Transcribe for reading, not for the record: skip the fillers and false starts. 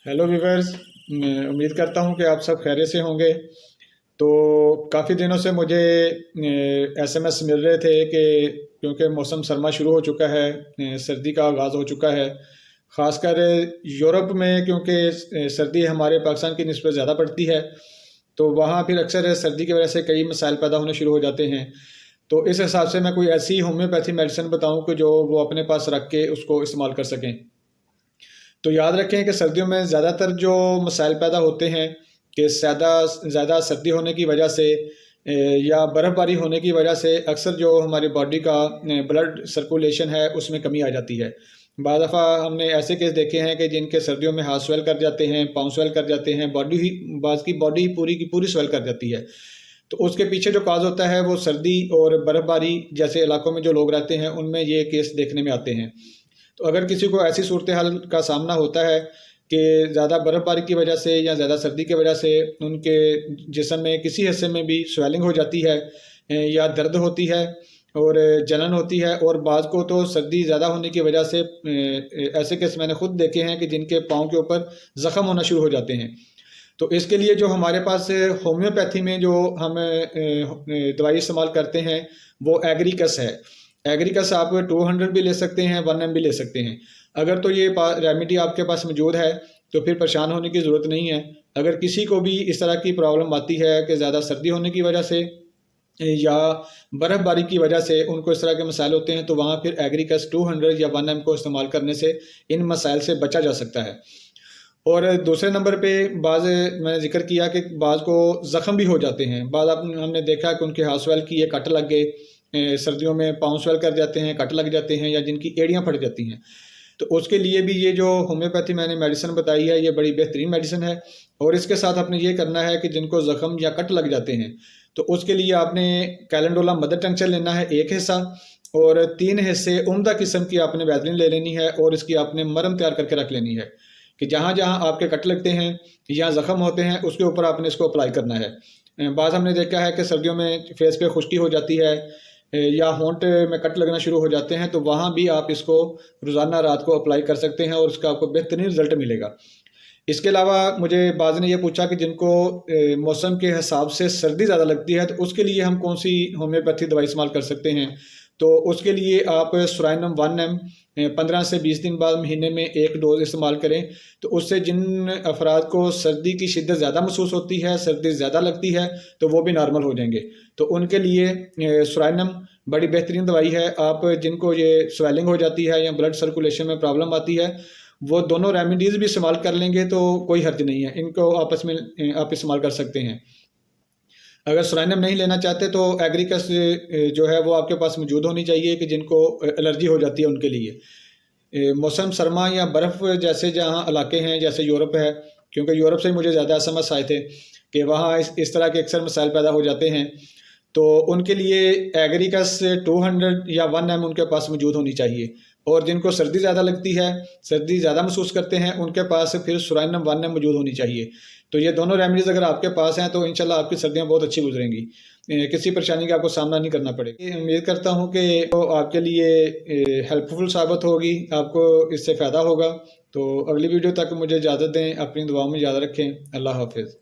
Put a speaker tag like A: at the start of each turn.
A: Hello viewers. मैं उम्मीद करता हूँ कि आप सब खैरियत से होंगे। तो काफ़ी दिनों से मुझे एसएमएस मिल रहे थे कि क्योंकि मौसम सरमा शुरू हो चुका है, सर्दी का आगाज़ हो चुका है। ख़ासकर यूरोप में, क्योंकि सर्दी हमारे पाकिस्तान की निस्बत ज़्यादा पड़ती है, तो वहाँ फिर अक्सर सर्दी की वजह से कई मसाइल पैदा होने शुरू हो जाते हैं। तो इस हिसाब से मैं कोई ऐसी होम्योपैथी मेडिसिन बताऊँ कि जो वो अपने पास रख के उसको इस्तेमाल कर सकें। तो याद रखें कि सर्दियों में ज़्यादातर जो मसाइल पैदा होते हैं कि ज़्यादा ज़्यादा सर्दी होने की वजह से या बर्फ़बारी होने की वजह से अक्सर जो हमारी बॉडी का ब्लड सर्कुलेशन है उसमें कमी आ जाती है। बाद दफ़ा हमने ऐसे केस देखे हैं कि जिनके सर्दियों में हाथ स्वेल कर जाते हैं, पाँव स्वेल कर जाते हैं, बॉडी ही बाज़ की बॉडी पूरी की पूरी स्वेल कर जाती है। तो उसके पीछे जो काज़ होता है वो सर्दी और बर्फ़बारी जैसे इलाकों में जो लोग रहते हैं उनमें ये केस देखने में आते हैं। तो अगर किसी को ऐसी सूरत हाल का सामना होता है कि ज़्यादा बर्फ़बारी की वजह से या ज़्यादा सर्दी की वजह से उनके जिस्म में किसी हिस्से में भी स्वेलिंग हो जाती है, या दर्द होती है और जलन होती है, और बाज़ को तो सर्दी ज़्यादा होने की वजह से ऐसे केस मैंने खुद देखे हैं कि जिनके पाँव के ऊपर ज़ख़म होना शुरू हो जाते हैं। तो इसके लिए जो हमारे पास होम्योपैथी में जो हम दवाई इस्तेमाल करते हैं वो एग्रीकस है। एग्रीकस आप 200 भी ले सकते हैं, 1 एम भी ले सकते हैं। अगर तो ये रेमेडी आपके पास मौजूद है तो फिर परेशान होने की ज़रूरत नहीं है। अगर किसी को भी इस तरह की प्रॉब्लम आती है कि ज़्यादा सर्दी होने की वजह से या बर्फ़बारी की वजह से उनको इस तरह के मसाइल होते हैं, तो वहाँ फिर एग्रीकस 200 या 1 एम को इस्तेमाल करने से इन मसाइल से बचा जा सकता है। और दूसरे नंबर पे बाज़ मैंने ज़िक्र किया कि बाज़ को ज़ख़म भी हो जाते हैं। बाज़ हमने देखा कि उनके हाथ स्वेल किए, कट लग गए, सर्दियों में पाँव स्वेल कर जाते हैं, कट लग जाते हैं, या जिनकी एड़ियाँ फट जाती हैं। तो उसके लिए भी ये जो होम्योपैथी मैंने मेडिसिन बताई है ये बड़ी बेहतरीन मेडिसिन है। और इसके साथ आपने ये करना है कि जिनको ज़ख़म या कट लग जाते हैं तो उसके लिए आपने कैलेंडोला मदर टंक्चर लेना है 1 हिस्सा, और 3 हिस्से उम्दा किस्म की आपने वैसलीन ले लेनी है, और इसकी आपने मरहम तैयार करके रख लेनी है कि जहाँ जहाँ आपके कट लगते हैं या ज़ख़म होते हैं उसके ऊपर आपने इसको अप्लाई करना है। बाज़ हमने देखा है कि सर्दियों में फेस पे खुश्की हो जाती है, या होंठ में कट लगना शुरू हो जाते हैं, तो वहाँ भी आप इसको रोज़ाना रात को अप्लाई कर सकते हैं और उसका आपको बेहतरीन रिज़ल्ट मिलेगा। इसके अलावा मुझे बाज़ ने ये पूछा कि जिनको मौसम के हिसाब से सर्दी ज़्यादा लगती है तो उसके लिए हम कौन सी होम्योपैथी दवाई इस्तेमाल कर सकते हैं। तो उसके लिए आप सुराइनम 1 एम 15 से 20 दिन बाद महीने में 1 डोज़ इस्तेमाल करें। तो उससे जिन अफराद को सर्दी की शिद्दत ज़्यादा महसूस होती है, सर्दी ज़्यादा लगती है, तो वो भी नॉर्मल हो जाएंगे। तो उनके लिए सुराइनम बड़ी बेहतरीन दवाई है। आप जिनको ये स्वेलिंग हो जाती है या ब्लड सर्कुलेशन में प्रॉब्लम आती है वो दोनों रेमेडीज़ भी इस्तेमाल कर लेंगे तो कोई हर्ज नहीं है, इनको आपस में आप इस्तेमाल कर सकते हैं। अगर सुराइनम नहीं लेना चाहते तो एग्रीकस जो है वो आपके पास मौजूद होनी चाहिए कि जिनको एलर्जी हो जाती है उनके लिए। मौसम सरमा या बर्फ़ जैसे जहाँ इलाके हैं जैसे यूरोप है, क्योंकि यूरोप से मुझे ज़्यादा एसएमएस आए थे कि वहाँ इस तरह के अक्सर मसाइल पैदा हो जाते हैं, तो उनके लिए एग्रीकस 200 या 1 एम उनके पास मौजूद होनी चाहिए। और जिनको सर्दी ज़्यादा लगती है, सर्दी ज़्यादा महसूस करते हैं, उनके पास फिर सुराइनम 1 एम मौजूद होनी चाहिए। तो ये दोनों रेमेडीज़ अगर आपके पास हैं तो इंशाल्लाह आपकी सर्दियाँ बहुत अच्छी गुजरेंगी, किसी परेशानी का आपको सामना नहीं करना पड़ेगा। उम्मीद करता हूँ कि वो आपके लिए हेल्पफुल साबित होगी, आपको इससे फ़ायदा होगा। तो अगली वीडियो तक मुझे इजाज़त दें, अपनी दुआओं में याद रखें। अल्लाह हाफ़िज़।